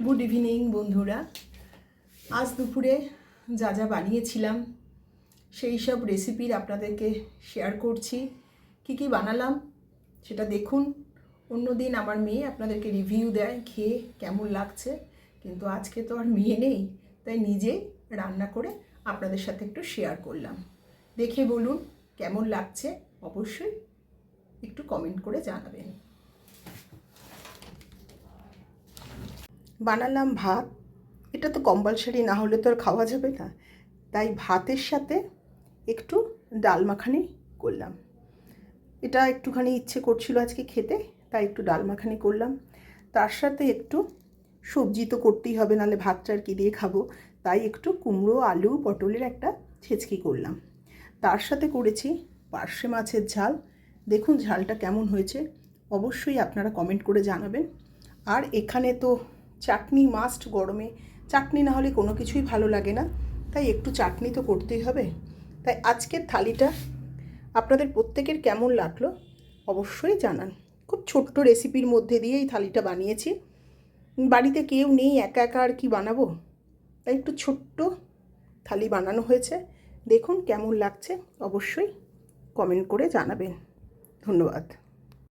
Good evening বন্ধুরা। আজ দুপুরে যা যা বানিয়েছিলাম সেই সব রেসিপির আপনাদেরকে শেয়ার করছি। কি বানালাম সেটা দেখুন। অন্যদিন আমার মেয়ে আপনাদেরকে রিভিউ দেয় খেয়ে কেমন লাগছে, কিন্তু আজকে তো আর মেয়ে নেই, তাই নিজেই রান্না করে আপনাদের সাথে একটু শেয়ার করলাম। দেখে বলুন কেমন লাগছে, অবশ্যই একটু কমেন্ট করে জানাবেন। বানালাম ভাত। এটা তো কম্পালসারি, না হলে তো আর খাওয়া যাবে না, তাই ভাতের সাথে একটু ডাল মাখানি করলাম। এটা একটুখানি ইচ্ছে করছিল আজকে খেতে, তাই একটু ডাল মাখানি করলাম। তার সাথে একটু সবজি তো করতেই হবে, নাহলে ভাতটা আর কি দিয়ে খাবো, তাই একটু কুমড়ো আলু পটলের একটা ছেচকি করলাম। তার সাথে করেছি পার্শে মাছের ঝাল। দেখুন ঝালটা কেমন হয়েছে, অবশ্যই আপনারা কমেন্ট করে জানাবেন। আর এখানে তো চাটনি মাস্ট, গরমে চাটনি না হলে কোনো কিছুই ভালো লাগে না, তাই একটু চাটনি তো করতেই হবে। তাই আজকের থালিটা আপনাদের প্রত্যেকের কেমন লাগলো অবশ্যই জানান। খুব ছোট্ট রেসিপির মধ্যে দিয়ে এই থালিটা বানিয়েছি। বাড়িতে কেউ নেই, একা একা আর কি বানাবো, তাই একটু ছোট্ট থালি বানানো হয়েছে। দেখুন কেমন লাগছে অবশ্যই কমেন্ট করে জানাবেন। ধন্যবাদ।